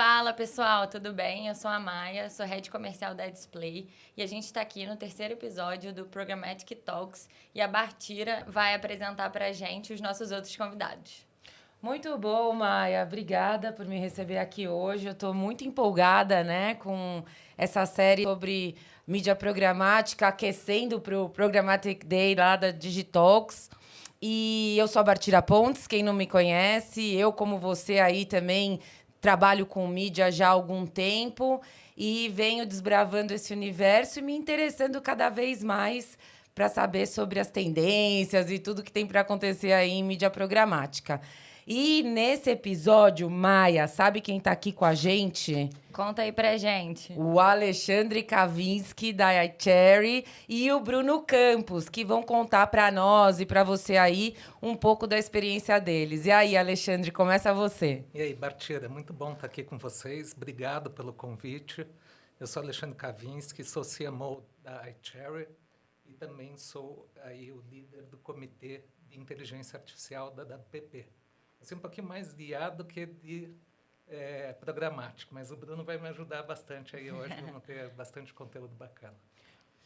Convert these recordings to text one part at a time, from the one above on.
Fala pessoal, tudo bem? Eu sou a Maia, sou head comercial da Display e a gente está aqui no terceiro episódio do Programmatic Talks e a Bartira vai apresentar para a gente os nossos outros convidados. Muito bom, Maia. Obrigada por me receber aqui hoje. Eu estou muito empolgada, né, com essa série sobre mídia programática, aquecendo para o Programmatic Day lá da Digitalks. E eu sou a Bartira Pontes, quem não me conhece. Eu, como você aí, também trabalho com mídia já há algum tempo e venho desbravando esse universo e me interessando cada vez mais para saber sobre as tendências e tudo que tem para acontecer aí em mídia programática. E nesse episódio, Maia, sabe quem está aqui com a gente? Conta aí pra gente. O Alexandre Kavinsky, da iCherry, e o Bruno Campos, que vão contar para nós e para você aí um pouco da experiência deles. E aí, Alexandre, começa você. E aí, Bartira, muito bom estar aqui com vocês. Obrigado pelo convite. Eu sou Alexandre Kavinsky, sou CMO da iCherry e também sou aí o líder do Comitê de Inteligência Artificial da WPP. Assim, um pouquinho mais de IA do que de programático, mas o Bruno vai me ajudar bastante aí hoje, vamos ter bastante conteúdo bacana.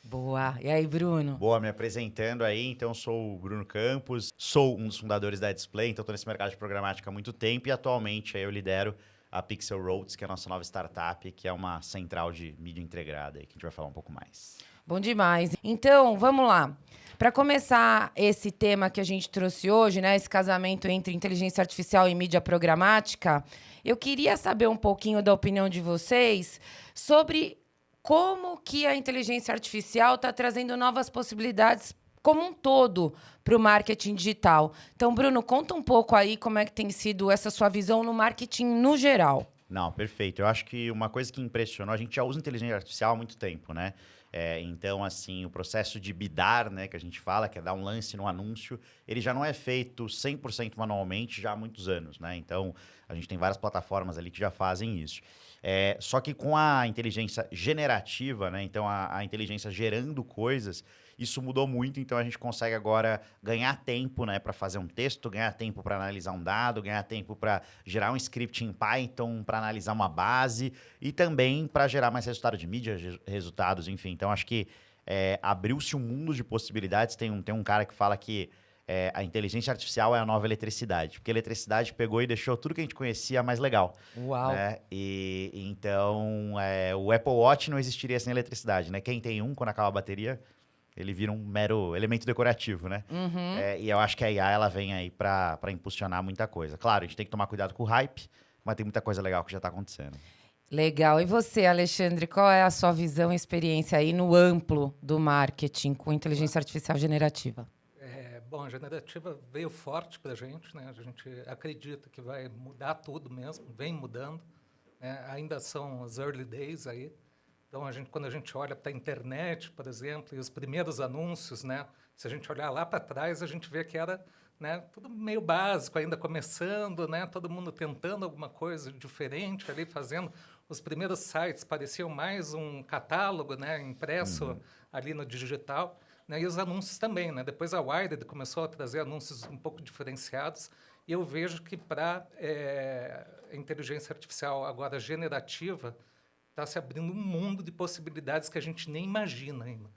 Boa. E aí, Bruno? Boa, me apresentando aí, então sou o Bruno Campos, sou um dos fundadores da Display, então estou nesse mercado de programática há muito tempo e atualmente aí eu lidero a Pixel Roads, que é a nossa nova startup, que é uma central de mídia integrada, aí, que a gente vai falar um pouco mais. Bom demais. Então, vamos lá. Para começar esse tema que a gente trouxe hoje, né, esse casamento entre inteligência artificial e mídia programática, eu queria saber um pouquinho da opinião de vocês sobre como que a inteligência artificial está trazendo novas possibilidades como um todo para o marketing digital. Então, Bruno, conta um pouco aí como é que tem sido essa sua visão no marketing no geral. Não, perfeito. Eu acho que uma coisa que impressionou, a gente já usa inteligência artificial há muito tempo, né? Então, assim, o processo de bidar, né, que a gente fala, que é dar um lance no anúncio, ele já não é feito 100% manualmente já há muitos anos, né? Então, a gente tem várias plataformas ali que já fazem isso. Só que com a inteligência generativa, né, então a inteligência gerando coisas, isso mudou muito, então a gente consegue agora ganhar tempo, né, para fazer um texto, ganhar tempo para analisar um dado, ganhar tempo para gerar um script em Python, para analisar uma base e também para gerar mais resultado de mídia, resultados, enfim. Então acho que abriu-se um mundo de possibilidades. Tem um cara que fala que a inteligência artificial é a nova eletricidade, porque a eletricidade pegou e deixou tudo que a gente conhecia mais legal. Uau! Né? E então o Apple Watch não existiria sem eletricidade, né? Quem tem quando acaba a bateria, ele vira um mero elemento decorativo, né? Uhum. E eu acho que a IA ela vem aí para impulsionar muita coisa. Claro, a gente tem que tomar cuidado com o hype, mas tem muita coisa legal que já está acontecendo. Legal. E você, Alexandre, qual é a sua visão e experiência aí no amplo do marketing com inteligência artificial generativa? Bom, a generativa veio forte para a gente, né? A gente acredita que vai mudar tudo mesmo, vem mudando, né? Ainda são os early days aí. Então, quando a gente olha para a internet, por exemplo, e os primeiros anúncios, né? Se a gente olhar lá para trás, a gente vê que era, né, tudo meio básico, ainda começando, né? Todo mundo tentando alguma coisa diferente ali, fazendo. Os primeiros sites pareciam mais um catálogo, né, impresso ali no digital. Né, e os anúncios também, né? Depois a Wired começou a trazer anúncios um pouco diferenciados e eu vejo que para a inteligência artificial agora generativa está se abrindo um mundo de possibilidades que a gente nem imagina ainda.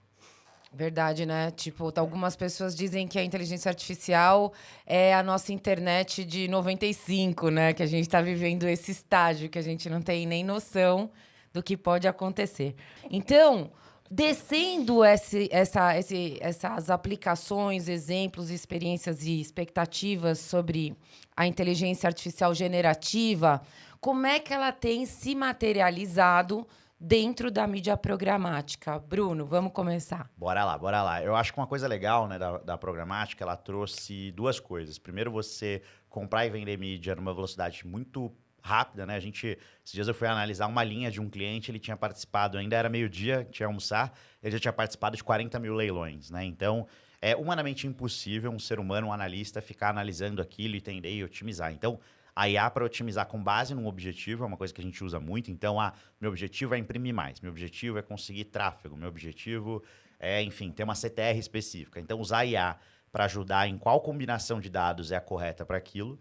Verdade, né? Tipo, algumas pessoas dizem que a inteligência artificial é a nossa internet de 95, né? Que a gente está vivendo esse estágio que a gente não tem nem noção do que pode acontecer. Então, descendo essas aplicações, exemplos, experiências e expectativas sobre a inteligência artificial generativa, como é que ela tem se materializado dentro da mídia programática? Bruno, vamos começar. Bora lá. Eu acho que uma coisa legal, né, da programática, ela trouxe duas coisas. Primeiro, você comprar e vender mídia numa velocidade muito rápida, né? Esses dias eu fui analisar uma linha de um cliente, ele tinha participado, ainda era meio-dia, tinha almoçar, ele já tinha participado de 40 mil leilões, né? Então, é humanamente impossível um ser humano, um analista, ficar analisando aquilo, entender e otimizar. Então, a IA para otimizar com base num objetivo é uma coisa que a gente usa muito. Então, meu objetivo é imprimir mais, meu objetivo é conseguir tráfego, meu objetivo é, enfim, ter uma CTR específica. Então, usar a IA para ajudar em qual combinação de dados é a correta para aquilo.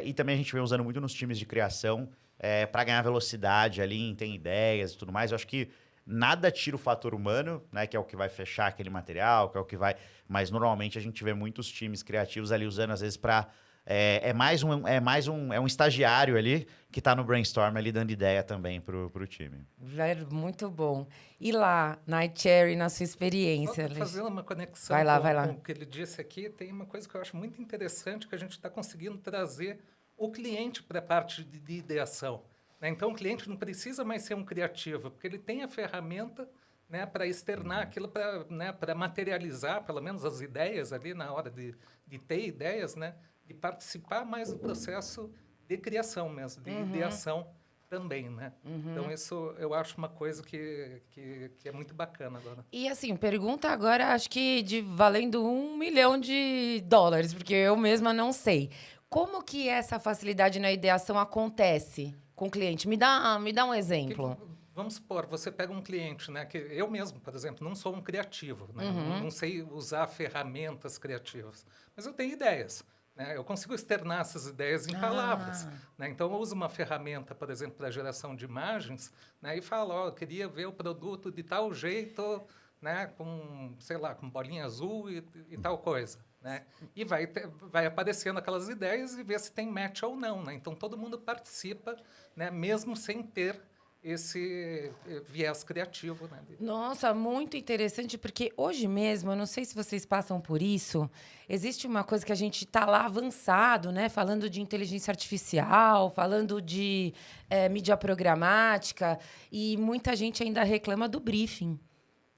E também a gente vem usando muito nos times de criação para ganhar velocidade ali, tem ideias e tudo mais. Eu acho que nada tira o fator humano, né? Que é o que vai fechar aquele material, que é o que vai... Mas normalmente a gente vê muitos times criativos ali usando, às vezes, para... É um estagiário ali que está no brainstorm ali dando ideia também pro time. Velho, muito bom. E lá, Night Cherry, na sua experiência? Só fazendo uma conexão Vai lá. com o que ele disse aqui, tem uma coisa que eu acho muito interessante, que a gente está conseguindo trazer o cliente para a parte de ideação. Né? Então, o cliente não precisa mais ser um criativo, porque ele tem a ferramenta, né, para externar aquilo, para materializar, pelo menos, as ideias ali na hora de ter ideias, né? De participar mais do processo de criação mesmo, de ideação também, né? Então, isso eu acho uma coisa que é muito bacana agora. E assim, pergunta agora, acho que valendo $1 milhão, porque eu mesma não sei. Como que essa facilidade na ideação acontece com o cliente? Me dá um exemplo. Vamos supor, você pega um cliente, né? Que eu mesmo, por exemplo, não sou um criativo, né? Não sei usar ferramentas criativas, mas eu tenho ideias. Né? Eu consigo externar essas ideias em palavras. Né? Então, eu uso uma ferramenta, por exemplo, para geração de imagens, né? E falo, eu queria ver o produto de tal jeito, né? Com, sei lá, com bolinha azul e tal coisa. Né? E vai aparecendo aquelas ideias e ver se tem match ou não. Né? Então, todo mundo participa, né? Mesmo sem ter esse viés criativo. Né? Nossa, muito interessante, porque hoje mesmo, eu não sei se vocês passam por isso, existe uma coisa que a gente está lá avançado, né? Falando de inteligência artificial, falando de mídia programática, e muita gente ainda reclama do briefing.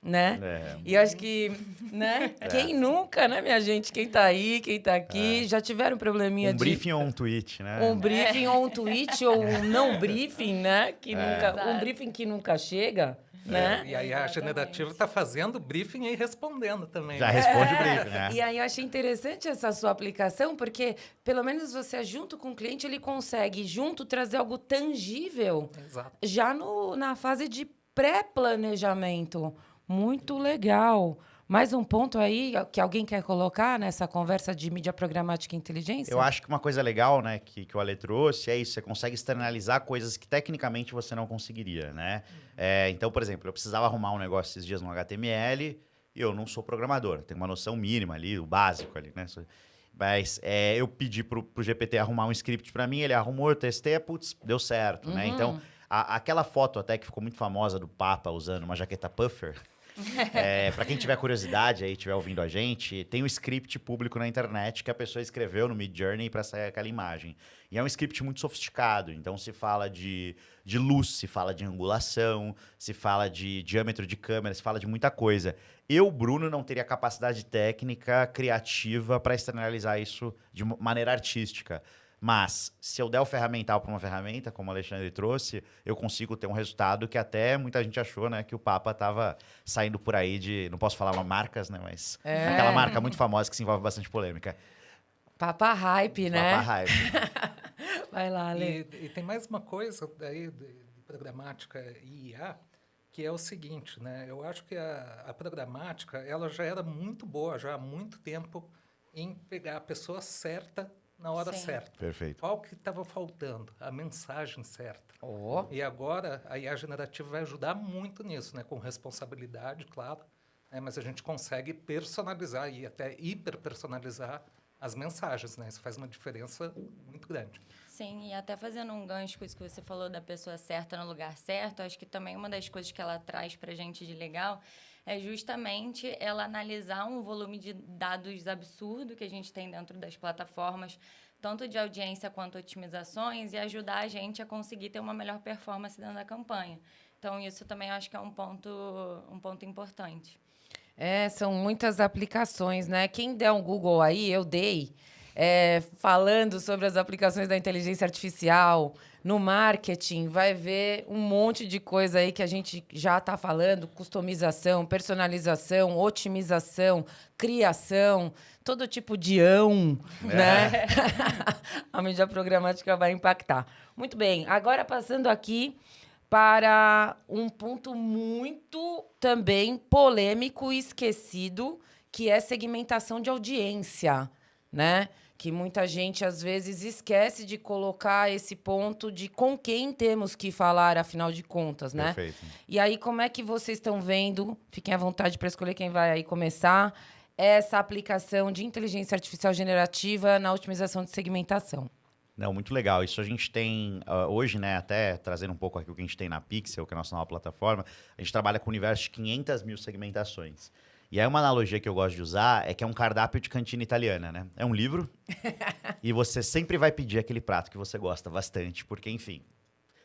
Né? E eu acho que, né? Quem nunca, né, minha gente? Quem tá aí, quem tá aqui, já tiveram probleminha de... briefing ou um tweet, né? Um briefing ou um tweet, ou um não briefing, né? Que nunca, um briefing que nunca chega, né? E aí a generativa está fazendo briefing e respondendo também. Já responde o briefing, né? E aí eu achei interessante essa sua aplicação, porque pelo menos você, junto com o cliente, ele consegue, junto, trazer algo tangível. Exato. Já na fase de pré-planejamento. Muito legal. Mais um ponto aí que alguém quer colocar nessa conversa de mídia programática e inteligência? Eu acho que uma coisa legal, né, que o Ale trouxe é isso, você consegue externalizar coisas que tecnicamente você não conseguiria, né? Então, por exemplo, eu precisava arrumar um negócio esses dias no HTML e eu não sou programador, tenho uma noção mínima ali, o básico ali, né? Mas eu pedi pro GPT arrumar um script para mim, ele arrumou, eu testei, putz, deu certo, né? Então, aquela foto até que ficou muito famosa do Papa usando uma jaqueta puffer... para quem tiver curiosidade aí, estiver ouvindo a gente, tem um script público na internet que a pessoa escreveu no Midjourney para sair aquela imagem. E é um script muito sofisticado. Então, se fala de luz, se fala de angulação, se fala de diâmetro de câmera, se fala de muita coisa. Eu, Bruno, não teria capacidade técnica, criativa para externalizar isso de maneira artística. Mas, se eu der o ferramental para uma ferramenta, como o Alexandre trouxe, eu consigo ter um resultado que até muita gente achou, né? Que o Papa estava saindo por aí de... Não posso falar marcas, né? Mas aquela marca muito famosa que se envolve bastante polêmica. Papa Hype, né? Papa Hype. Vai lá, Ale. E tem mais uma coisa daí de programática e IA, que é o seguinte, né? Eu acho que a programática, ela já era muito boa, já há muito tempo, em pegar a pessoa certa na hora certa. Perfeito. Qual que estava faltando? A mensagem certa. Oh. E agora a IA generativa vai ajudar muito nisso, né? Com responsabilidade, claro, né? Mas a gente consegue personalizar e até hiperpersonalizar as mensagens, né? Isso faz uma diferença muito grande. Sim, e até fazendo um gancho com isso que você falou da pessoa certa no lugar certo, acho que também uma das coisas que ela traz para a gente de legal é justamente ela analisar um volume de dados absurdo que a gente tem dentro das plataformas, tanto de audiência quanto otimizações, e ajudar a gente a conseguir ter uma melhor performance dentro da campanha. Então, isso também eu acho que é um ponto importante. São muitas aplicações, né? Quem der um Google aí, eu dei, falando sobre as aplicações da inteligência artificial no marketing, vai ver um monte de coisa aí que a gente já está falando, customização, personalização, otimização, criação, todo tipo de né? A mídia programática vai impactar. Muito bem, agora passando aqui para um ponto muito também polêmico e esquecido, que é segmentação de audiência, né? que muita gente, às vezes, esquece de colocar esse ponto de com quem temos que falar, afinal de contas, né? Perfeito. E aí, como é que vocês estão vendo, fiquem à vontade para escolher quem vai aí começar, essa aplicação de inteligência artificial generativa na otimização de segmentação? Não, muito legal. Isso a gente tem hoje, né, até trazendo um pouco aqui o que a gente tem na Pixel, que é a nossa nova plataforma, a gente trabalha com um universo de 500 mil segmentações. E aí uma analogia que eu gosto de usar é que é um cardápio de cantina italiana, né? É um livro e você sempre vai pedir aquele prato que você gosta bastante, porque, enfim,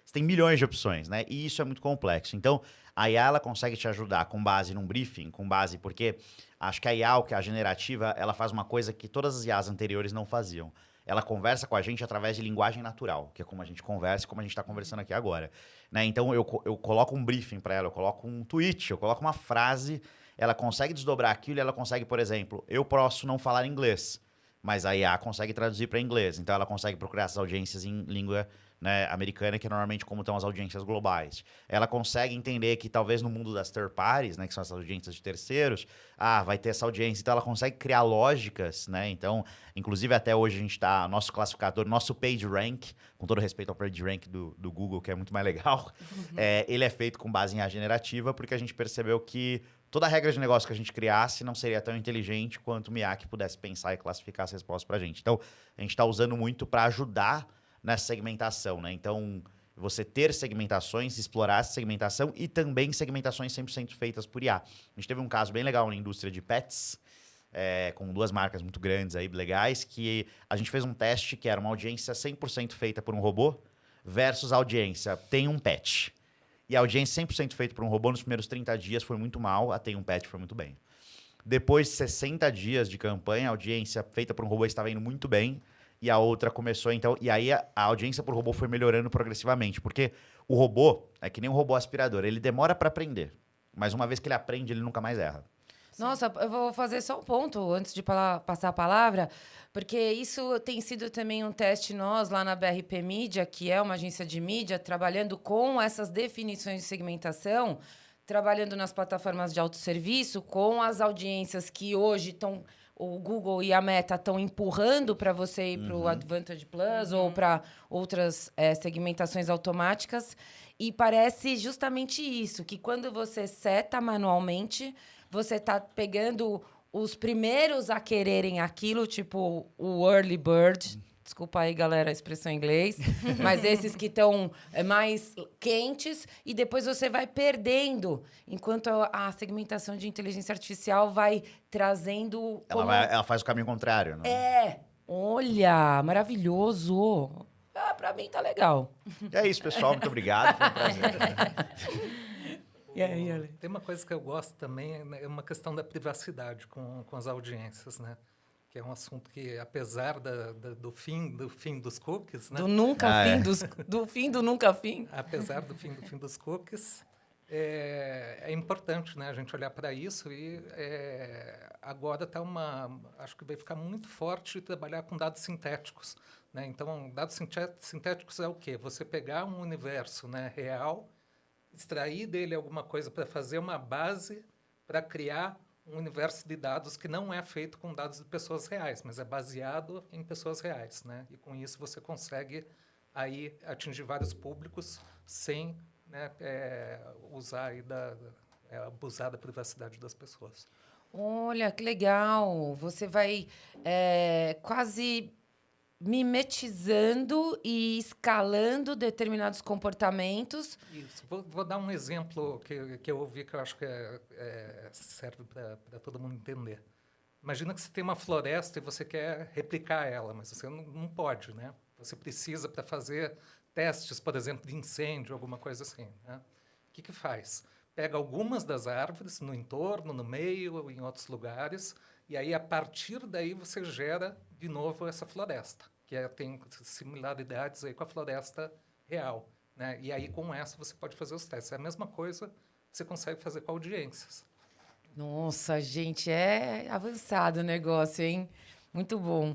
você tem milhões de opções, né? E isso é muito complexo. Então, a IA ela consegue te ajudar com base num briefing, com base... Porque acho que a IA, que é a generativa, ela faz uma coisa que todas as IAs anteriores não faziam. Ela conversa com a gente através de linguagem natural, que é como a gente conversa e como a gente está conversando aqui agora. Né? Então, eu coloco um briefing para ela, eu coloco um tweet, eu coloco uma frase, ela consegue desdobrar aquilo e ela consegue, por exemplo, eu posso não falar inglês, mas a IA consegue traduzir para inglês. Então, ela consegue procurar essas audiências em língua, né, americana, que é normalmente como estão as audiências globais. Ela consegue entender que talvez no mundo das third parties, né, que são essas audiências de terceiros, vai ter essa audiência. Então, ela consegue criar lógicas, né? Então, inclusive, até hoje a gente está... Nosso classificador, nosso PageRank, com todo respeito ao PageRank do Google, que é muito mais legal, ele é feito com base em IA generativa, porque a gente percebeu que toda a regra de negócio que a gente criasse não seria tão inteligente quanto o IA que pudesse pensar e classificar as respostas para a gente. Então, a gente está usando muito para ajudar nessa segmentação, né? Então, você ter segmentações, explorar essa segmentação e também segmentações 100% feitas por IA. A gente teve um caso bem legal na indústria de pets, com 2 marcas muito grandes aí, legais, que a gente fez um teste que era uma audiência 100% feita por um robô versus a audiência tem um pet. E a audiência 100% feita por um robô nos primeiros 30 dias foi muito mal, a tem um pet foi muito bem. Depois de 60 dias de campanha, a audiência feita por um robô estava indo muito bem, e a outra começou, então... E aí a audiência por robô foi melhorando progressivamente, porque o robô é que nem um robô aspirador, ele demora para aprender, mas uma vez que ele aprende, ele nunca mais erra. Nossa, eu vou fazer só um ponto antes de passar a palavra, porque isso tem sido também um teste nós lá na BRP Mídia, que é uma agência de mídia, trabalhando com essas definições de segmentação, trabalhando nas plataformas de autosserviço, com as audiências que hoje estão... O Google e a Meta estão empurrando para você ir para o Advantage Plus ou para outras segmentações automáticas. E parece justamente isso, que quando você seta manualmente, você está pegando os primeiros a quererem aquilo, tipo o early bird. Desculpa aí, galera, a expressão em inglês. Mas esses que estão mais quentes e depois você vai perdendo. Enquanto a segmentação de inteligência artificial vai trazendo... Ela faz o caminho contrário, né? Olha, maravilhoso. Pra mim tá legal. E é isso, pessoal. Muito obrigado. Foi um prazer. E aí, Ale? Tem uma coisa que eu gosto também, é uma questão da privacidade com as audiências, né? Que é um assunto que, apesar do fim dos cookies, né? Do nunca fim, do fim do nunca fim. Apesar do fim dos cookies, é importante, né, a gente olhar para isso e agora acho que vai ficar muito forte trabalhar com dados sintéticos, né? Então, dados sintéticos é o quê? Você pegar um universo, né, real, extrair dele alguma coisa para fazer uma base para criar um universo de dados que não é feito com dados de pessoas reais, mas é baseado em pessoas reais, né? E com isso você consegue aí atingir vários públicos sem, né, usar e abusar da privacidade das pessoas. Olha, que legal. Você vai quase mimetizando e escalando determinados comportamentos. Isso. Vou dar um exemplo que eu ouvi que eu acho que serve para todo mundo entender. Imagina que você tem uma floresta e você quer replicar ela, mas você não pode, né? Você precisa para fazer testes, por exemplo, de incêndio, alguma coisa assim, né? O que faz? Pega algumas das árvores no entorno, no meio ou em outros lugares, e aí, a partir daí, você gera de novo essa floresta, que tem similaridades aí com a floresta real, né? E aí, com essa, você pode fazer os testes. É a mesma coisa que você consegue fazer com audiências. Nossa, gente, é avançado o negócio, hein? Muito bom.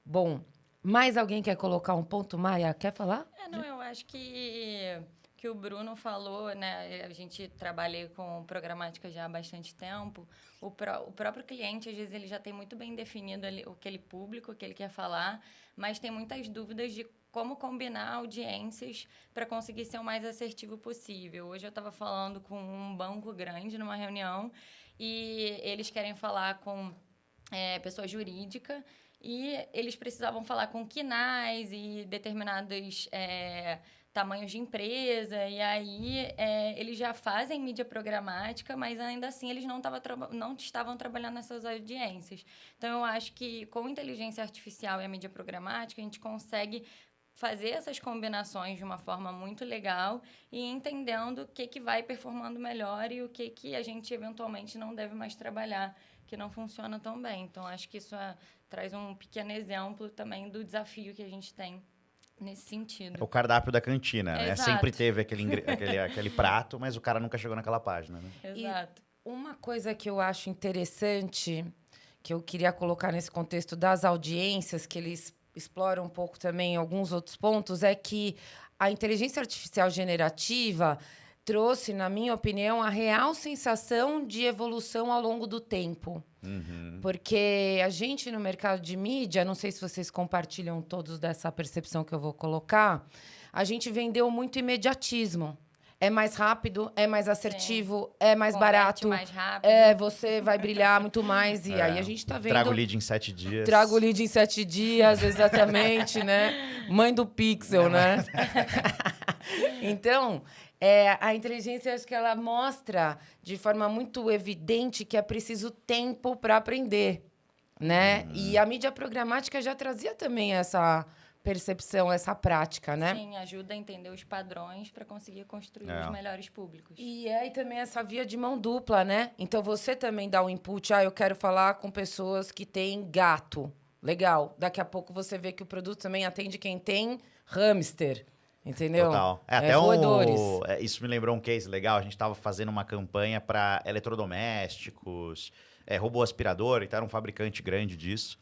Bom, Mais alguém quer colocar um ponto, Maia? Quer falar? Não, eu acho que o Bruno falou, né? A gente trabalha com programática já há bastante tempo. O próprio cliente, às vezes, ele já tem muito bem definido ali aquele público que ele quer falar, mas tem muitas dúvidas de como combinar audiências para conseguir ser o mais assertivo possível. Hoje eu estava falando com um banco grande numa reunião e eles querem falar com pessoa jurídica e eles precisavam falar com quinais e determinados tamanhos de empresa, e aí eles já fazem mídia programática, mas ainda assim eles não estavam trabalhando nessas audiências. Então, eu acho que com inteligência artificial e a mídia programática, a gente consegue fazer essas combinações de uma forma muito legal e entendendo o que vai performando melhor e o que a gente eventualmente não deve mais trabalhar, que não funciona tão bem. Então, acho que isso traz um pequeno exemplo também do desafio que a gente tem nesse sentido. É o cardápio da cantina, né? Exato. Sempre teve aquele prato, mas o cara nunca chegou naquela página, né? Exato. E uma coisa que eu acho interessante, que eu queria colocar nesse contexto das audiências, que eles exploram um pouco também alguns outros pontos, é que a inteligência artificial generativa trouxe, na minha opinião, a real sensação de evolução ao longo do tempo. Porque a gente, no mercado de mídia, não sei se vocês compartilham todos dessa percepção que eu vou colocar, a gente vendeu muito imediatismo. É mais rápido, é mais assertivo, é mais Converte barato. mais rápido. Você vai brilhar muito mais. E aí a gente tá vendo... Trago lead em 7 dias. Trago lead em 7 dias, exatamente, né? Mãe do pixel, né? Então, a inteligência, acho que ela mostra de forma muito evidente que é preciso tempo para aprender, né? E a mídia programática já trazia também essa percepção, essa prática, né? Sim, ajuda a entender os padrões para conseguir construir os melhores públicos. E aí também essa via de mão dupla, né? Então você também dá o input, eu quero falar com pessoas que têm gato. Legal. Daqui a pouco você vê que o produto também atende quem tem hamster. Entendeu? Total. Até roedores. Isso me lembrou um case legal. A gente estava fazendo uma campanha para eletrodomésticos, robô aspirador, então era um fabricante grande disso.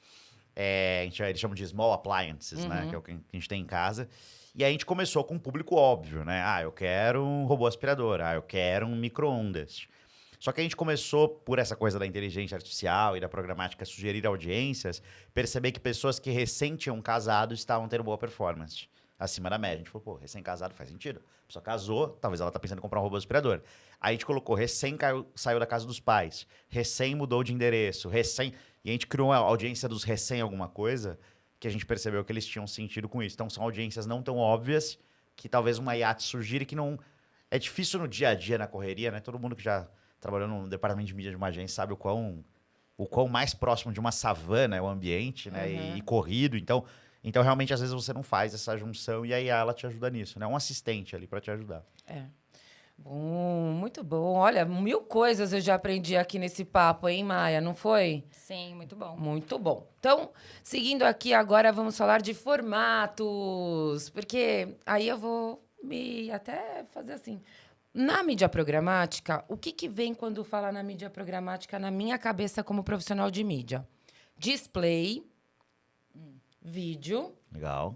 Eles chamam de small appliances, né? Que é o que a gente tem em casa. E aí a gente começou com um público óbvio, né? Eu quero um robô aspirador. Eu quero um micro-ondas. Só que a gente começou, por essa coisa da inteligência artificial e da programática sugerir audiências, perceber que pessoas que recém tinham casado estavam tendo boa performance, acima da média. A gente falou, recém-casado faz sentido. A pessoa casou, talvez ela tá pensando em comprar um robô aspirador. Aí a gente colocou saiu da casa dos pais, recém mudou de endereço, E a gente criou uma audiência dos recém alguma coisa, que a gente percebeu que eles tinham sentido com isso. Então, são audiências não tão óbvias, que talvez uma IA te sugira que não... É difícil no dia a dia, na correria, né? Todo mundo que já trabalhou no departamento de mídia de uma agência sabe o quão mais próximo de uma savana é o ambiente, né? E corrido. Então, realmente, às vezes, você não faz essa junção e a IA, ela te ajuda nisso, né? Um assistente ali para te ajudar. Bom, muito bom. Olha, 1000 coisas eu já aprendi aqui nesse papo, hein, Maia? Não foi? Sim, muito bom. Muito bom. Então, seguindo aqui, agora vamos falar de formatos. Porque aí eu vou até fazer assim. Na mídia programática, o que vem quando fala na mídia programática na minha cabeça como profissional de mídia? Display, vídeo. Legal.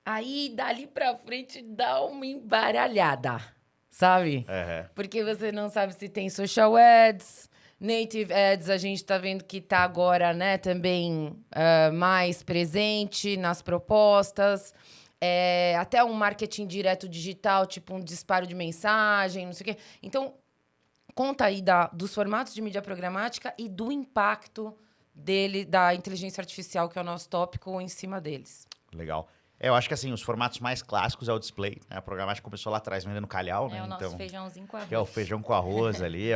Aí, dali pra frente, dá uma embaralhada, sabe? É. Porque você não sabe se tem social ads, native ads, a gente tá vendo que tá agora, né, também mais presente nas propostas. Até um marketing direto digital, tipo um disparo de mensagem, não sei o quê. Então, conta aí dos formatos de mídia programática e do impacto da inteligência artificial, que é o nosso tópico, em cima deles. Legal. Eu acho que, assim, os formatos mais clássicos é o display, né? A programática começou lá atrás vendendo calhau, né? É o nosso feijãozinho com arroz. Que é o feijão com arroz ali,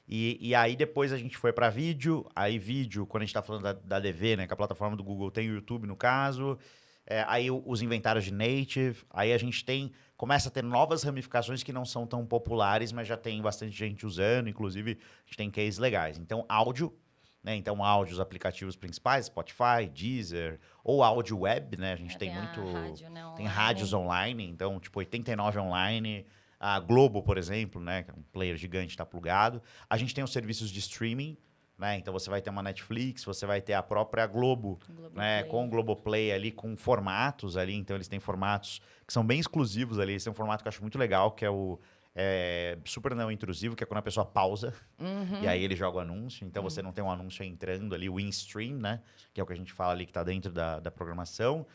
E aí depois a gente foi para vídeo. Aí vídeo, quando a gente tá falando da DV, né? Que a plataforma do Google tem o YouTube, no caso. Aí os inventários de native. Aí a gente começa a ter novas ramificações que não são tão populares, mas já tem bastante gente usando. Inclusive, a gente tem cases legais. Então, áudio. Né? Então, áudio, os aplicativos principais, Spotify, Deezer, ou áudio web, né? A gente tem muito... Rádio, né? Tem rádios online, então, tipo, 89 online. A Globo, por exemplo, né? Que é um player gigante, está plugado. A gente tem os serviços de streaming, né? Então você vai ter uma Netflix, você vai ter a própria Globo, né? Globoplay. Com o Globoplay ali, com formatos ali. Então eles têm formatos que são bem exclusivos ali. Eles têm um formato que eu acho muito legal, que é o super não intrusivo, que é quando a pessoa pausa e aí ele joga o anúncio. Então você não tem um anúncio entrando ali, o in-stream, né? Que é o que a gente fala ali que está dentro da programação.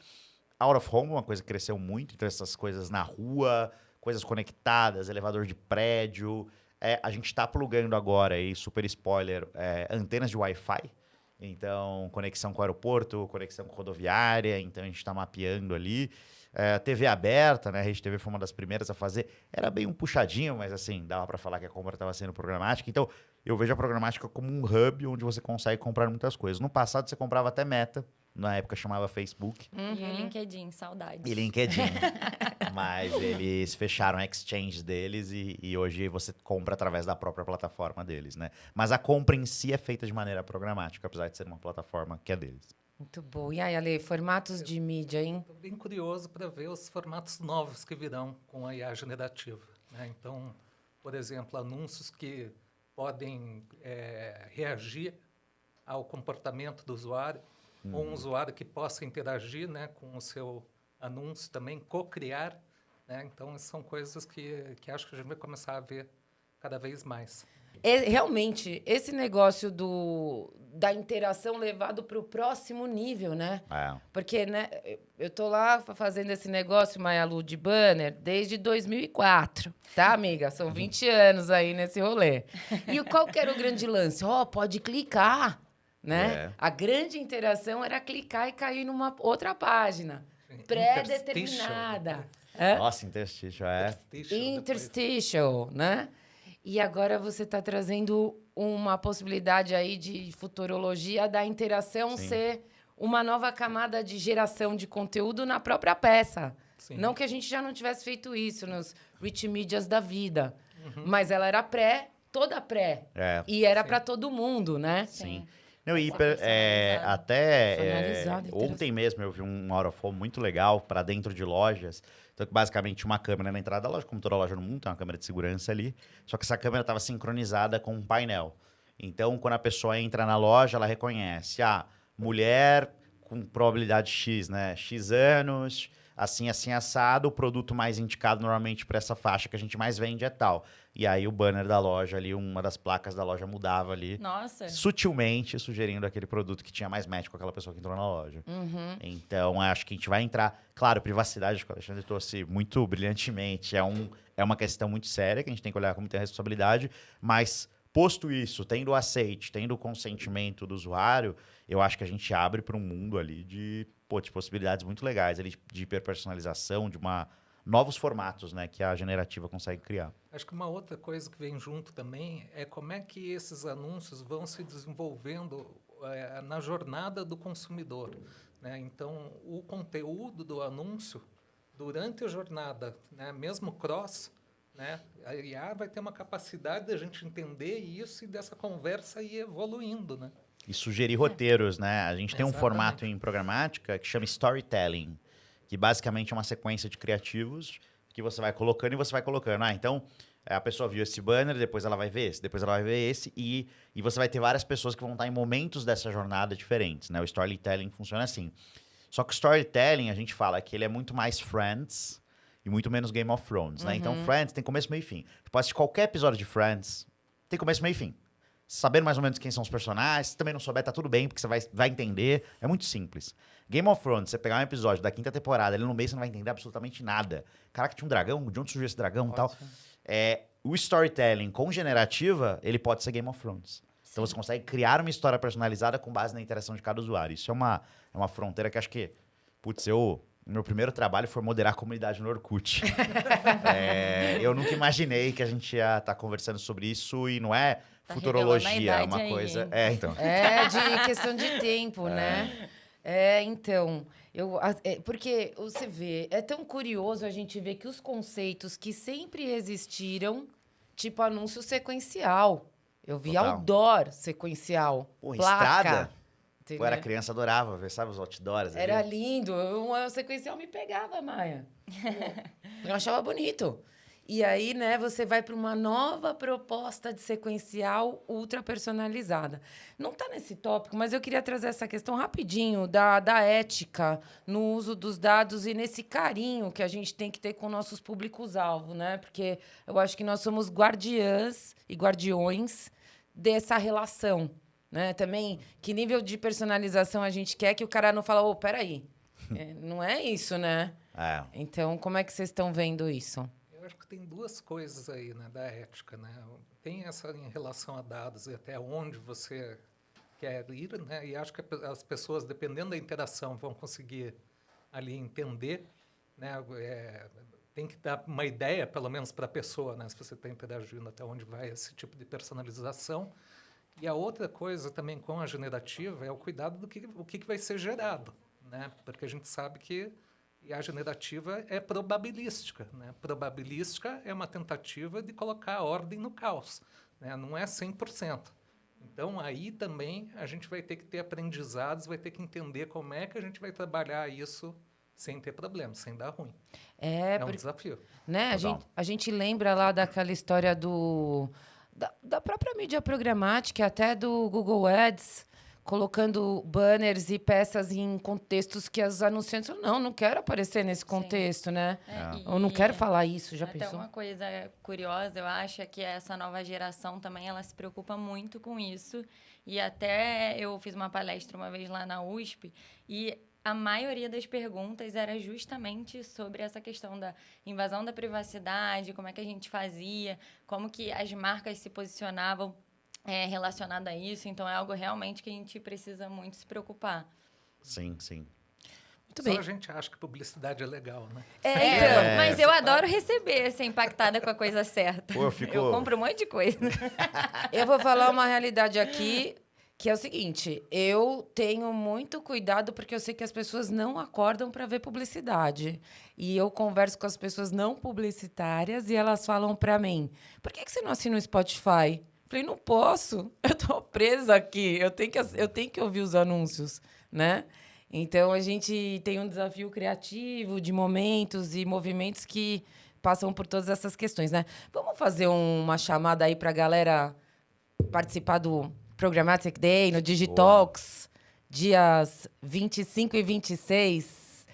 Out of home, uma coisa que cresceu muito, então essas coisas na rua, coisas conectadas, elevador de prédio. A gente está plugando agora, aí, super spoiler, antenas de Wi-Fi. Então, conexão com o aeroporto, conexão com rodoviária, então a gente está mapeando ali. TV aberta, né? A Rede TV foi uma das primeiras a fazer. Era bem um puxadinho, mas assim, dava para falar que a compra estava sendo programática. Então, eu vejo a programática como um hub onde você consegue comprar muitas coisas. No passado, você comprava até Meta, na época chamava Facebook. E o LinkedIn, saudades. E LinkedIn. Mas eles fecharam a exchange deles e hoje você compra através da própria plataforma deles, né? Mas a compra em si é feita de maneira programática, apesar de ser uma plataforma que é deles. Muito bom. E aí, Ale, formatos de mídia, hein? Estou bem curioso para ver os formatos novos que virão com a IA generativa, né? Então, por exemplo, anúncios que podem reagir ao comportamento do usuário, ou um usuário que possa interagir, né, com o seu anúncio também, co-criar, né? Então, são coisas que acho que a gente vai começar a ver cada vez mais. Realmente, esse negócio da interação levado para o próximo nível, né? Porque, né, eu tô lá fazendo esse negócio, Maialu, de banner, desde 2004, tá, amiga? São 20 anos aí nesse rolê. E qual que era o grande lance? Pode clicar, né? A grande interação era clicar e cair numa outra página pré-determinada. Nossa, interstitial, Interstitial, né? E agora você está trazendo uma possibilidade aí de futurologia da interação ser uma nova camada de geração de conteúdo na própria peça. Sim. Não que a gente já não tivesse feito isso nos rich medias da vida, mas ela era toda pré. E era para todo mundo, né? Sim. Não, ontem mesmo eu vi um out of home muito legal para dentro de lojas. Então, basicamente, uma câmera na entrada da loja, como toda loja no mundo, tem uma câmera de segurança ali. Só que essa câmera estava sincronizada com um painel. Então, quando a pessoa entra na loja, ela reconhece mulher com probabilidade X, né? X anos, assim, assado. O produto mais indicado normalmente para essa faixa que a gente mais vende é tal. E aí o banner da loja ali, uma das placas da loja mudava ali. Nossa. Sutilmente sugerindo aquele produto que tinha mais match com aquela pessoa que entrou na loja. Então, acho que a gente vai entrar... Claro, privacidade, que o Alexandre trouxe muito brilhantemente, é uma questão muito séria, que a gente tem que olhar com muita responsabilidade, mas posto isso, tendo o aceite, tendo o consentimento do usuário, eu acho que a gente abre para um mundo ali de possibilidades muito legais, ali, de hiperpersonalização, de novos formatos, né, que a generativa consegue criar. Acho que uma outra coisa que vem junto também é como é que esses anúncios vão se desenvolvendo na jornada do consumidor, né? Então, o conteúdo do anúncio, durante a jornada, né, mesmo cross, né, a IA vai ter uma capacidade de a gente entender isso e dessa conversa ir evoluindo, né? E sugerir roteiros, né? A gente tem um formato em programática que chama storytelling, que basicamente é uma sequência de criativos que você vai colocando e você vai colocando. Então, a pessoa viu esse banner, depois ela vai ver esse, depois ela vai ver esse, e você vai ter várias pessoas que vão estar em momentos dessa jornada diferentes, né? O storytelling funciona assim. Só que o storytelling, a gente fala que ele é muito mais Friends e muito menos Game of Thrones, né? Então, Friends tem começo, meio e fim. Você pode assistir qualquer episódio de Friends, tem começo, meio e fim. Sabendo mais ou menos quem são os personagens, se também não souber, tá tudo bem, porque você vai entender. É muito simples. Game of Thrones, você pegar um episódio da 5ª temporada, ali no meio você não vai entender absolutamente nada. Caraca, tinha um dragão? De onde surgiu esse dragão e tal? O storytelling com generativa, ele pode ser Game of Thrones. Então você consegue criar uma história personalizada com base na interação de cada usuário. Isso é uma fronteira que acho que... meu primeiro trabalho foi moderar a comunidade no Orkut. Eu nunca imaginei que a gente ia estar conversando sobre isso e não é futurologia, é uma coisa... então. É de questão de tempo, né? Então, porque você vê, é tão curioso a gente ver que os conceitos que sempre existiram, tipo anúncio sequencial. Eu vi outdoor sequencial, placa. Estrada? Eu era criança, adorava ver, sabe, os outdoors. Era lindo. O sequencial me pegava, Maia. Eu achava bonito. E aí, né, você vai para uma nova proposta de sequencial ultra personalizada. Não está nesse tópico, mas eu queria trazer essa questão rapidinho da ética no uso dos dados e nesse carinho que a gente tem que ter com nossos públicos-alvo, né? Porque eu acho que nós somos guardiãs e guardiões dessa relação, né? Também, que nível de personalização a gente quer que o cara não fala, ô, peraí, não é isso, né? É. Então, como é que vocês estão vendo isso? Eu acho que tem duas coisas aí, né, da ética, né? Tem essa em relação a dados e até onde você quer ir, né? E acho que as pessoas, dependendo da interação, vão conseguir ali entender, né? Tem que dar uma ideia, pelo menos para a pessoa, né? Se você está interagindo, até onde vai esse tipo de personalização. E a outra coisa também com a generativa é o cuidado do que vai ser gerado, né? Porque a gente sabe que a generativa é probabilística, né? Probabilística é uma tentativa de colocar ordem no caos, né? Não é 100%. Então, aí também a gente vai ter que ter aprendizados, vai ter que entender como é que a gente vai trabalhar isso sem ter problema, sem dar ruim. É um desafio. Né? A gente lembra lá daquela história da própria mídia programática, até do Google Ads, colocando banners e peças em contextos que os anunciantes falam, não quero aparecer nesse contexto, né? Eu não quero falar isso, já até pensou? Uma coisa curiosa, eu acho, é que essa nova geração também, ela se preocupa muito com isso. E até eu fiz uma palestra uma vez lá na USP e a maioria das perguntas era justamente sobre essa questão da invasão da privacidade, como é que a gente fazia, como que as marcas se posicionavam relacionado a isso. Então, é algo realmente que a gente precisa muito se preocupar. Sim, sim. Muito bem. Só a gente acha que publicidade é legal, né? Mas eu adoro receber, ser impactada com a coisa certa. Pô, eu compro um monte de coisa. Eu vou falar uma realidade aqui, que é o seguinte, eu tenho muito cuidado porque eu sei que as pessoas não acordam para ver publicidade. E eu converso com as pessoas não publicitárias e elas falam para mim, por que você não assina o Spotify? Falei, não posso, eu tô presa aqui, eu tenho que ouvir os anúncios, né? Então, a gente tem um desafio criativo de momentos e movimentos que passam por todas essas questões, né? Vamos fazer uma chamada aí para a galera participar do Programmatic Day no Digitalks, dias 25 e 26.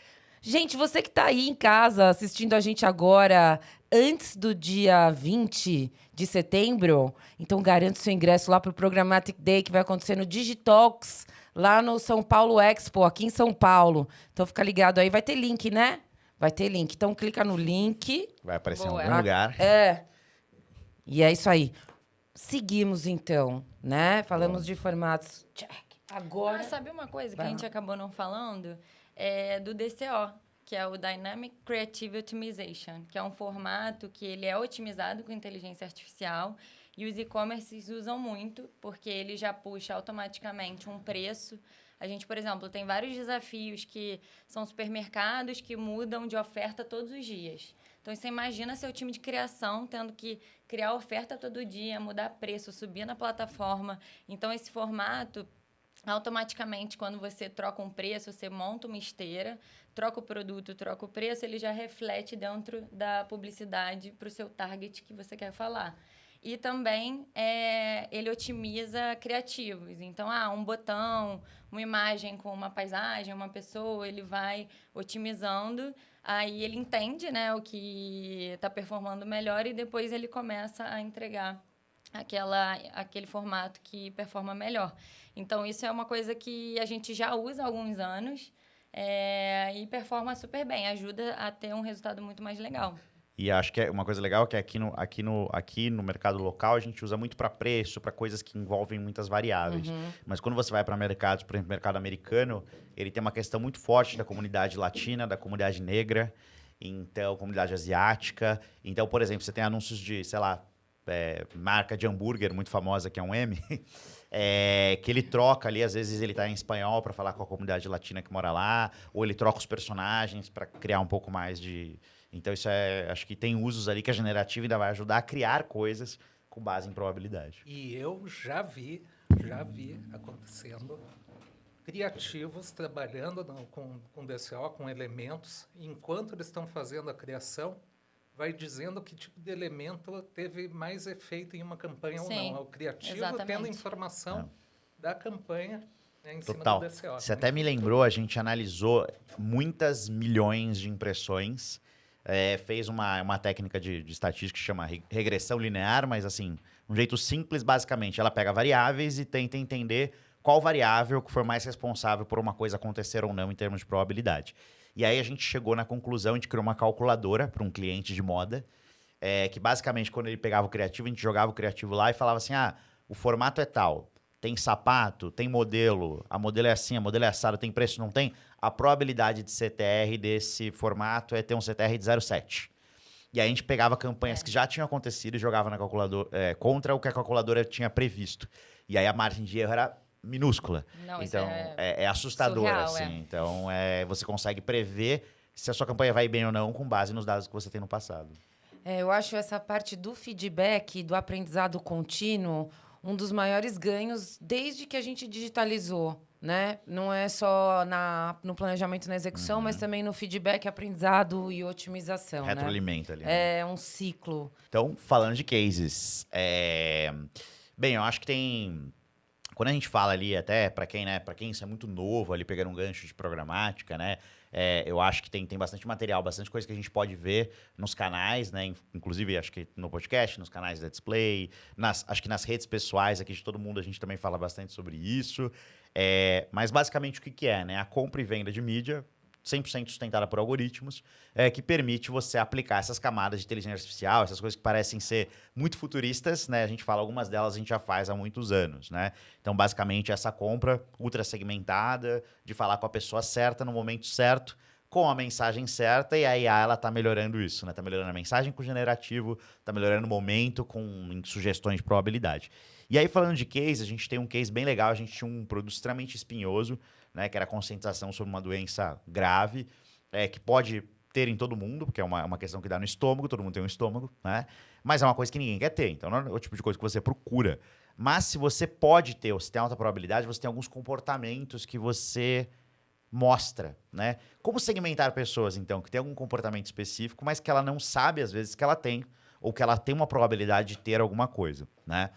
Gente, você que está aí em casa assistindo a gente agora, antes do dia 20 de setembro, então garante seu ingresso lá para o Programmatic Day, que vai acontecer no Digitalks, lá no São Paulo Expo, aqui em São Paulo. Então fica ligado aí. Vai ter link, né? Vai ter link. Então clica no link. Vai aparecer Boa. em algum lugar. E é isso aí. Seguimos, então, né? Falamos de formatos. Check. Agora... sabe uma coisa que a gente acabou não falando? É do DCO, que é o Dynamic Creative Optimization, que é um formato que ele é otimizado com inteligência artificial e os e-commerces usam muito, porque ele já puxa automaticamente um preço. A gente, por exemplo, tem vários desafios que são supermercados que mudam de oferta todos os dias. Então, você imagina seu time de criação tendo que criar oferta todo dia, mudar preço, subir na plataforma. Então, esse formato, automaticamente, quando você troca um preço, você monta uma esteira, troca o produto, troca o preço, ele já reflete dentro da publicidade para o seu target que você quer falar. E também ele otimiza criativos. Então, um botão, uma imagem com uma paisagem, uma pessoa, ele vai otimizando. Aí ele entende, né, o que está performando melhor e depois ele começa a entregar aquele formato que performa melhor. Então, isso é uma coisa que a gente já usa há alguns anos e performa super bem. Ajuda a ter um resultado muito mais legal. E acho que é uma coisa legal que aqui no mercado local a gente usa muito para preço, para coisas que envolvem muitas variáveis. Mas quando você vai para mercados, por exemplo, mercado americano, ele tem uma questão muito forte da comunidade latina, da comunidade negra, então comunidade asiática. Então, por exemplo, você tem anúncios de, sei lá, marca de hambúrguer muito famosa que é um M, que ele troca ali, às vezes ele está em espanhol para falar com a comunidade latina que mora lá, ou ele troca os personagens para criar um pouco mais de... Então, isso acho que tem usos ali que a generativa ainda vai ajudar a criar coisas com base em probabilidade. E eu já vi acontecendo criativos trabalhando com DCO, com elementos, e enquanto eles estão fazendo a criação, vai dizendo que tipo de elemento teve mais efeito em uma campanha ou Sim, não. É o criativo exatamente. tendo informação da campanha, né, em Total. cima do DCO. Você até me lembrou, a gente analisou muitas milhões de impressões, fez uma técnica de estatística que chama regressão linear, mas assim, um jeito simples, basicamente. Ela pega variáveis e tenta entender qual variável que for mais responsável por uma coisa acontecer ou não em termos de probabilidade. E aí a gente chegou na conclusão, a gente criou uma calculadora para um cliente de moda, que basicamente quando ele pegava o criativo, a gente jogava o criativo lá e falava assim, o formato é tal, tem sapato, tem modelo, a modelo é assim, a modelo é assado, tem preço, não tem? A probabilidade de CTR desse formato é ter um CTR de 0,7. E aí a gente pegava campanhas que já tinham acontecido e jogava na calculadora, contra o que a calculadora tinha previsto. E aí a margem de erro era minúscula. Não, isso Então, é assustador, surreal, assim. Então, você consegue prever se a sua campanha vai bem ou não com base nos dados que você tem no passado. Eu acho essa parte do feedback, do aprendizado contínuo, um dos maiores ganhos desde que a gente digitalizou, né? Não é só no planejamento e na execução, mas também no feedback, aprendizado e otimização, né? Retroalimenta ali. Né? É um ciclo. Então, falando de cases, bem, eu acho que tem... Quando a gente fala ali, até para quem isso é muito novo, ali pegando um gancho de programática, né? Eu acho que tem bastante material, bastante coisa que a gente pode ver nos canais, né? Inclusive, acho que no podcast, nos canais da Display, acho que nas redes pessoais aqui de todo mundo a gente também fala bastante sobre isso. Mas basicamente o que é, né? A compra e venda de mídia 100% sustentada por algoritmos, que permite você aplicar essas camadas de inteligência artificial, essas coisas que parecem ser muito futuristas, né? A gente fala, algumas delas a gente já faz há muitos anos, né? Então, basicamente, essa compra ultra segmentada, de falar com a pessoa certa no momento certo, com a mensagem certa, e a IA, ela tá melhorando isso, né? Tá melhorando a mensagem com o generativo, tá melhorando o momento com sugestões de probabilidade. E aí, falando de case, a gente tem um case bem legal, a gente tinha um produto extremamente espinhoso, né, que era a conscientização sobre uma doença grave, que pode ter em todo mundo, porque é uma questão que dá no estômago, todo mundo tem um estômago, né? Mas é uma coisa que ninguém quer ter, então não é o tipo de coisa que você procura. Mas se você pode ter, ou se tem alta probabilidade, você tem alguns comportamentos que você mostra, né? Como segmentar pessoas, então, que tem algum comportamento específico, mas que ela não sabe, às vezes, que ela tem, ou que ela tem uma probabilidade de ter alguma coisa, né?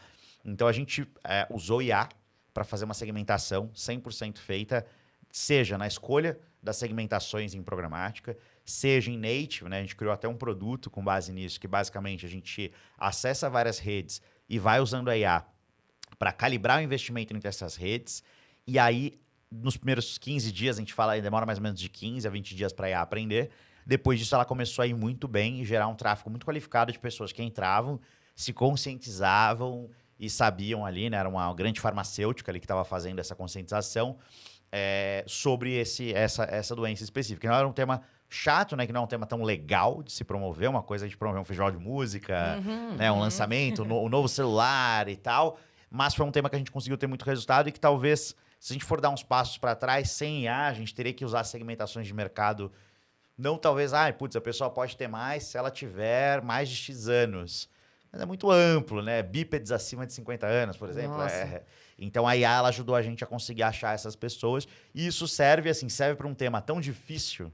Então, a gente usou IA para fazer uma segmentação 100% feita, seja na escolha das segmentações em programática, seja em native, né? A gente criou até um produto com base nisso, que basicamente a gente acessa várias redes e vai usando a IA para calibrar o investimento entre essas redes, e aí, nos primeiros 15 dias, a gente fala, demora mais ou menos de 15 a 20 dias para a IA aprender. Depois disso, ela começou a ir muito bem e gerar um tráfego muito qualificado de pessoas que entravam, se conscientizavam e sabiam ali, né? Era uma grande farmacêutica ali que estava fazendo essa conscientização sobre essa doença específica. Não era um tema chato, né? Que não é um tema tão legal de se promover, uma coisa de promover um festival de música, né? Um lançamento, um novo celular e tal. Mas foi um tema que a gente conseguiu ter muito resultado e que talvez, se a gente for dar uns passos para trás, sem IA, a gente teria que usar segmentações de mercado. Não talvez, a pessoa pode ter mais se ela tiver mais de X anos. Mas é muito amplo, né? Bípedes acima de 50 anos, por exemplo. Então, a IA ela ajudou a gente a conseguir achar essas pessoas. E isso serve para um tema tão difícil,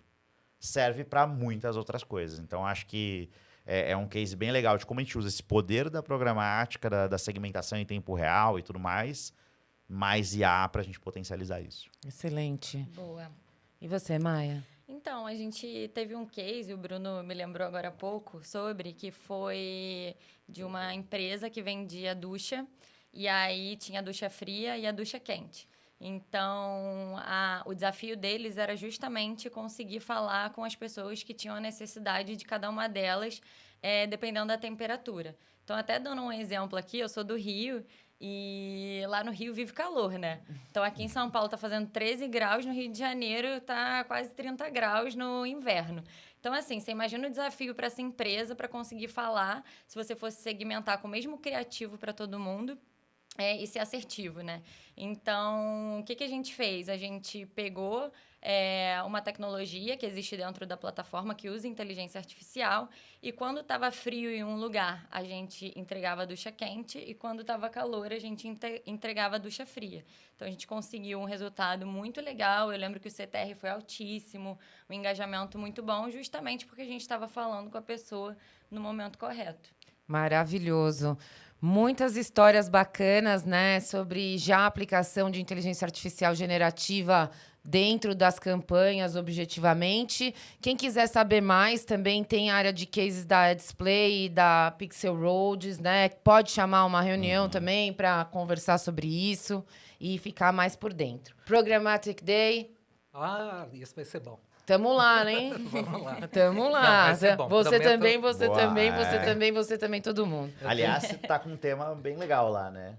serve para muitas outras coisas. Então, acho que é um case bem legal de como a gente usa esse poder da programática, da segmentação em tempo real e tudo mais IA para a gente potencializar isso. Excelente. Boa. E você, Maia? Então, a gente teve um case, o Bruno me lembrou agora há pouco, sobre que foi de uma empresa que vendia ducha, e aí tinha a ducha fria e a ducha quente. Então, o desafio deles era justamente conseguir falar com as pessoas que tinham a necessidade de cada uma delas, dependendo da temperatura. Então, até dando um exemplo aqui, eu sou do Rio, e lá no Rio vive calor, né? Então, aqui em São Paulo tá fazendo 13 graus, no Rio de Janeiro tá quase 30 graus no inverno. Então, assim, você imagina o desafio para essa empresa para conseguir falar, se você fosse segmentar com o mesmo criativo para todo mundo, e ser assertivo, né? Então, o que a gente fez? A gente pegou uma tecnologia que existe dentro da plataforma que usa inteligência artificial. E quando estava frio em um lugar, a gente entregava a ducha quente. E quando estava calor, a gente entregava a ducha fria. Então, a gente conseguiu um resultado muito legal. Eu lembro que o CTR foi altíssimo, um engajamento muito bom, justamente porque a gente estava falando com a pessoa no momento correto. Maravilhoso. Muitas histórias bacanas, né, sobre já a aplicação de inteligência artificial generativa dentro das campanhas, objetivamente. Quem quiser saber mais, também tem a área de cases da Display e da Pixel Roads, né? Pode chamar uma reunião também para conversar sobre isso e ficar mais por dentro. Programmatic Day. Isso vai ser bom. Tamo lá, né? Vamos lá. Tamo lá. Não, vai ser bom. Você Prometo... também, você Boa, também, você é. também, você também, todo mundo. Aliás, você tá com um tema bem legal lá, né?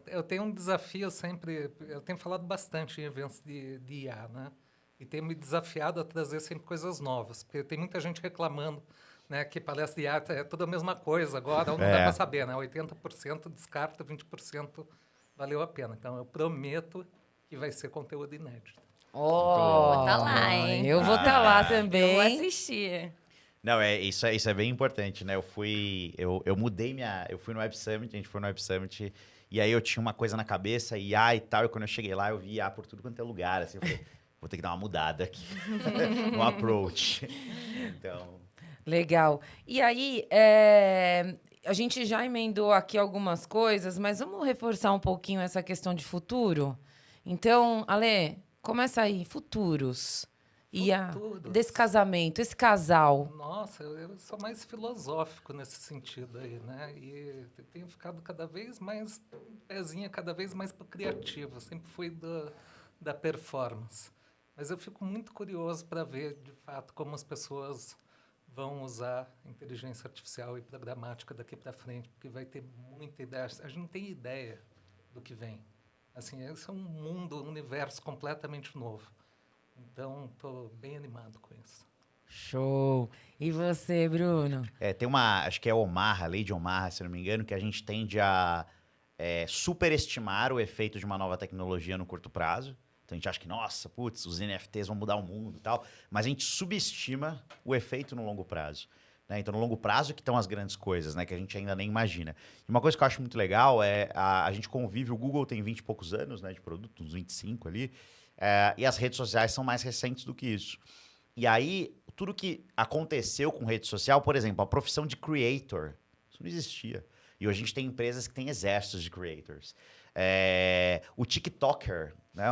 Eu tenho um desafio sempre... Eu tenho falado bastante em eventos de IA, né? E tenho me desafiado a trazer sempre coisas novas. Porque tem muita gente reclamando, né, que palestra de IA é tudo a mesma coisa agora, não dá para saber, né? 80% descarta, 20% valeu a pena. Então, eu prometo que vai ser conteúdo inédito. Vou tá lá, hein? Eu vou estar lá Eu também. vou assistir. Não, isso é bem importante, né? Eu fui no Web Summit, a gente foi no Web Summit, e aí eu tinha uma coisa na cabeça, IA e tal, e quando eu cheguei lá, eu vi IA por tudo quanto é lugar, assim, eu falei, vou ter que dar uma mudada aqui, no approach. Então... Legal. E aí, a gente já emendou aqui algumas coisas, mas vamos reforçar um pouquinho essa questão de futuro? Então, Ale, começa aí, futuros. E desse casamento, esse casal. Nossa, eu sou mais filosófico nesse sentido aí, né? E tenho ficado cada vez mais, pezinha cada vez mais pro criativo. Eu sempre fui da performance. Mas eu fico muito curioso para ver, de fato, como as pessoas vão usar inteligência artificial e programática daqui para frente, porque vai ter muita ideia. A gente não tem ideia do que vem. Assim, esse é um mundo, um universo completamente novo. Então, estou bem animado com isso. Show! E você, Bruno? Tem acho que é Omaha, a lei de Omaha, se não me engano, que a gente tende a superestimar o efeito de uma nova tecnologia no curto prazo. Então a gente acha que, nossa, putz, os NFTs vão mudar o mundo e tal, mas a gente subestima o efeito no longo prazo. Né? Então, no longo prazo que estão as grandes coisas, né, que a gente ainda nem imagina. E uma coisa que eu acho muito legal é a gente convive, o Google tem 20 e poucos anos, né, de produto, uns 25 ali, e as redes sociais são mais recentes do que isso. E aí, tudo que aconteceu com rede social, por exemplo, a profissão de creator, isso não existia. E hoje a gente tem empresas que têm exércitos de creators. O TikToker, né?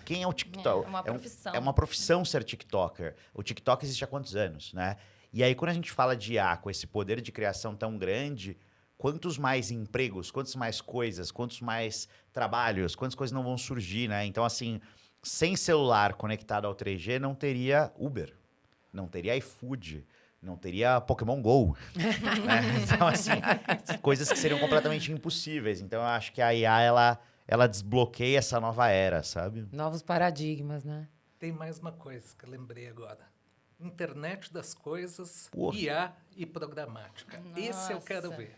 Quem é o TikToker? É uma profissão. É uma profissão ser TikToker. O TikTok existe há quantos anos, né? E aí, quando a gente fala de IA com esse poder de criação tão grande, quantos mais empregos, quantas mais coisas, quantos mais trabalhos, quantas coisas não vão surgir, né? Então, assim, sem celular conectado ao 3G, não teria Uber, não teria iFood, não teria Pokémon Go. Né? Então, assim, coisas que seriam completamente impossíveis. Então, eu acho que a IA, ela desbloqueia essa nova era, sabe? Novos paradigmas, né? Tem mais uma coisa que eu lembrei agora. Internet das coisas, Porra. IA e programática. Esse eu quero ver.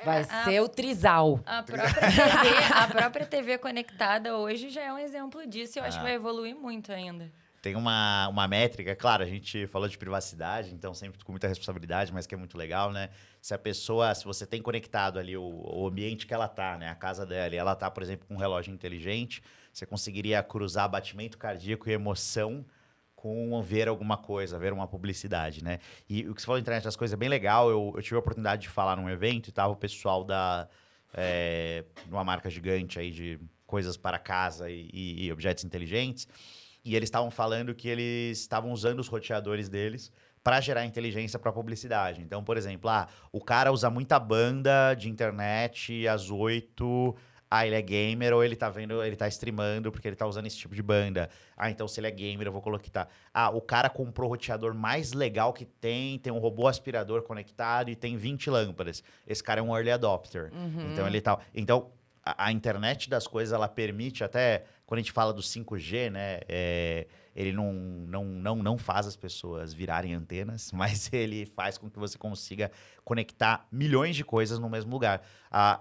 Vai ser o trisal. A própria TV conectada hoje já é um exemplo disso. Eu acho que vai evoluir muito ainda. Tem uma métrica, claro, a gente falou de privacidade, então sempre com muita responsabilidade, mas que é muito legal, né? Se você tem conectado ali o ambiente que ela tá, né? A casa dela, e ela tá, por exemplo, com um relógio inteligente, você conseguiria cruzar batimento cardíaco e emoção com ver alguma coisa, ver uma publicidade, né? E o que você falou da internet das coisas é bem legal. Eu tive a oportunidade de falar num evento e tava o pessoal de uma marca gigante aí de coisas para casa e objetos inteligentes. E eles estavam falando que eles estavam usando os roteadores deles para gerar inteligência para publicidade. Então, por exemplo, o cara usa muita banda de internet às 8. Ele é gamer ou ele tá streamando porque ele tá usando esse tipo de banda. Então se ele é gamer, eu vou colocar. O cara comprou o roteador mais legal que tem um robô aspirador conectado e tem 20 lâmpadas. Esse cara é um early adopter. Então ele tá. Então, a internet das coisas, ela permite até, quando a gente fala do 5G, né? Ele não faz as pessoas virarem antenas, mas ele faz com que você consiga conectar milhões de coisas no mesmo lugar.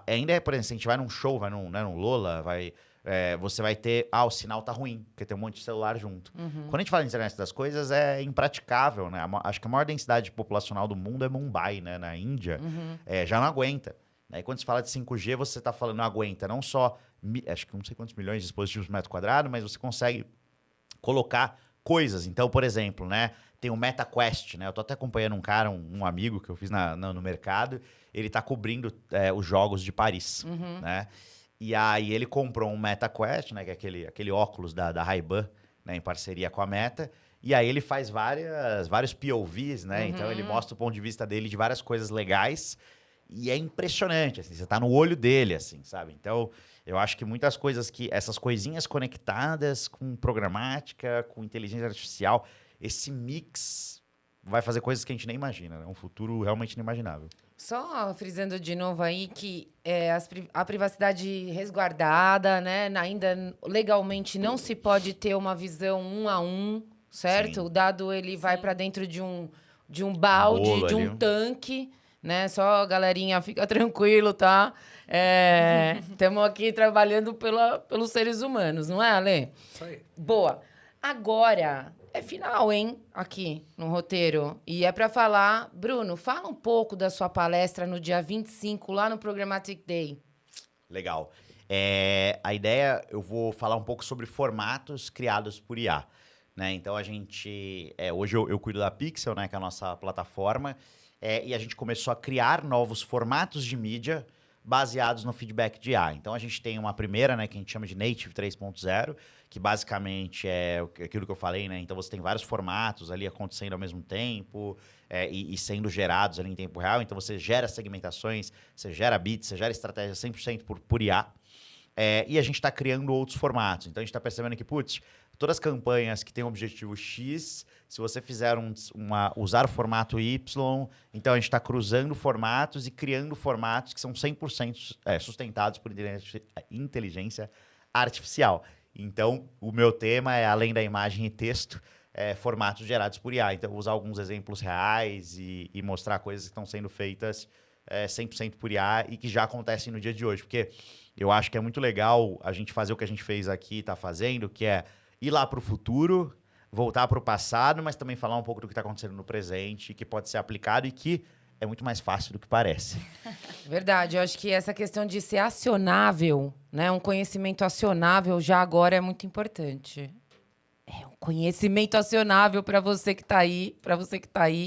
Ainda por exemplo, se a gente vai num show, vai num Lola, vai você vai ter... o sinal tá ruim, porque tem um monte de celular junto. Quando a gente fala de internet das coisas, é impraticável, né? Acho que a maior densidade populacional do mundo é Mumbai, né? Na Índia. Já não aguenta. Aí quando se fala de 5G, você tá falando, não aguenta. Não só, acho que não sei quantos milhões de dispositivos por metro quadrado, mas você consegue colocar coisas. Então, por exemplo, né? Tem o MetaQuest, né? Eu tô até acompanhando um cara, um amigo que eu fiz no mercado. Ele tá cobrindo os Jogos de Paris, né? E aí ele comprou um MetaQuest, né? Que é aquele óculos da Ray-Ban, né? Em parceria com a Meta. E aí ele faz vários POVs, né? Então ele mostra o ponto de vista dele de várias coisas legais. E é impressionante, assim. Você tá no olho dele, assim, sabe? Então, eu acho que muitas coisas essas coisinhas conectadas com programática, com inteligência artificial, esse mix vai fazer coisas que a gente nem imagina, né? Um futuro realmente inimaginável. Só frisando de novo aí que a privacidade resguardada, né? Ainda legalmente não se pode ter uma visão 1 a 1, certo? Sim. O dado ele vai para dentro de um balde, Bolo de um ali. tanque, né? Só, galerinha, fica tranquilo, tá? Estamos aqui trabalhando pelos seres humanos, não é, Ale? Isso aí. Boa. Agora, é final, hein? Aqui no roteiro. E é para falar... Bruno, fala um pouco da sua palestra no dia 25, lá no Programmatic Day. Legal. A ideia, eu vou falar um pouco sobre formatos criados por IA. Né? Então, a gente... hoje eu cuido da Pixel, né? Que é a nossa plataforma. E a gente começou a criar novos formatos de mídia baseados no feedback de IA. Então, a gente tem uma primeira, né, que a gente chama de Native 3.0, que basicamente é aquilo que eu falei, né? Então, você tem vários formatos ali acontecendo ao mesmo tempo e sendo gerados ali em tempo real. Então, você gera segmentações, você gera bits, você gera estratégias 100% por IA. E a gente está criando outros formatos. Então, a gente está percebendo que, todas as campanhas que têm um objetivo X, se você fizer usar o formato Y, então a gente está cruzando formatos e criando formatos que são 100% sustentados por inteligência artificial. Então, o meu tema é, além da imagem e texto, formatos gerados por IA. Então, eu vou usar alguns exemplos reais e mostrar coisas que estão sendo feitas 100% por IA e que já acontecem no dia de hoje. Porque eu acho que é muito legal a gente fazer o que a gente fez aqui e está fazendo, que é ir lá para o futuro, voltar para o passado, mas também falar um pouco do que está acontecendo no presente, que pode ser aplicado e que é muito mais fácil do que parece. Verdade, eu acho que essa questão de ser acionável, né? Um conhecimento acionável já agora é muito importante. Um conhecimento acionável para você que está aí,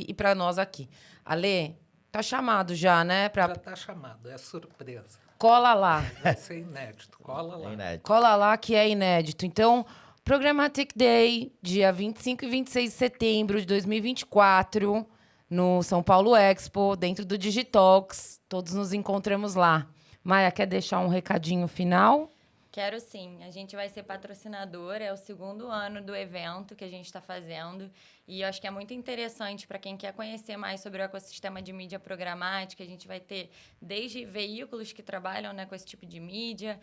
e para nós aqui. Ale, tá chamado já, né? Já está chamado, é surpresa. Cola lá. Vai ser inédito, cola lá. Cola lá que é inédito. Então, Programmatic Day, dia 25 e 26 de setembro de 2024, no São Paulo Expo, dentro do Digitalks. Todos nos encontramos lá. Maia, quer deixar um recadinho final? Quero sim. A gente vai ser patrocinador, é o 2º ano do evento que a gente está fazendo. E eu acho que é muito interessante para quem quer conhecer mais sobre o ecossistema de mídia programática. A gente vai ter desde veículos que trabalham, né, com esse tipo de mídia,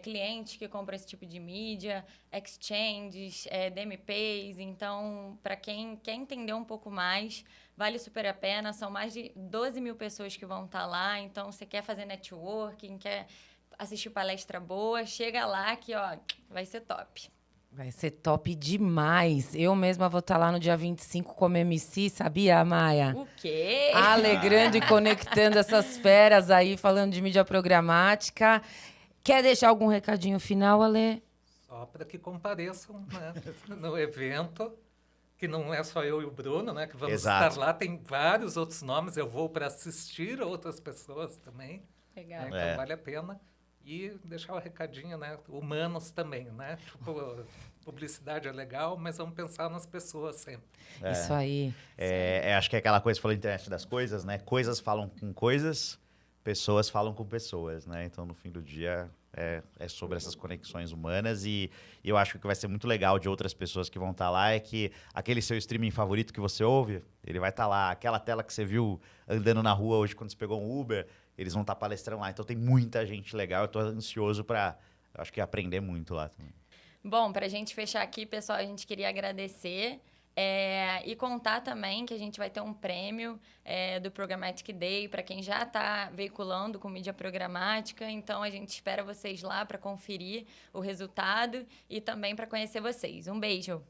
clientes que compram esse tipo de mídia, exchanges, DMPs. Então, para quem quer entender um pouco mais, vale super a pena. São mais de 12 mil pessoas que vão estar lá. Então, você quer fazer networking, quer assistir palestra boa, chega lá que, vai ser top. Vai ser top demais. Eu mesma vou estar lá no dia 25 como MC, sabia, Maia? O quê? Alegrando e conectando essas feras aí, falando de mídia programática. Quer deixar algum recadinho final, Ale? Só para que compareçam, né, no evento, que não é só eu e o Bruno, né, que vamos estar lá. Tem vários outros nomes. Eu vou para assistir outras pessoas também. Legal. Então, vale a pena. E deixar o recadinho, né? Humanos também, né? Tipo, publicidade é legal, mas vamos pensar nas pessoas sempre. Isso aí. Acho que é aquela coisa que falou internet das coisas, né? Coisas falam com coisas, pessoas falam com pessoas, né? Então, no fim do dia, é sobre essas conexões humanas. E eu acho que o que vai ser muito legal de outras pessoas que vão estar lá é que aquele seu streaming favorito que você ouve, ele vai estar lá. Aquela tela que você viu andando na rua hoje quando você pegou um Uber, eles vão estar palestrando lá. Então, tem muita gente legal. Eu estou ansioso para, acho que, aprender muito lá também. Bom, para a gente fechar aqui, pessoal, a gente queria agradecer E contar também que a gente vai ter um prêmio do Programmatic Day para quem já está veiculando com mídia programática. Então, a gente espera vocês lá para conferir o resultado e também para conhecer vocês. Um beijo!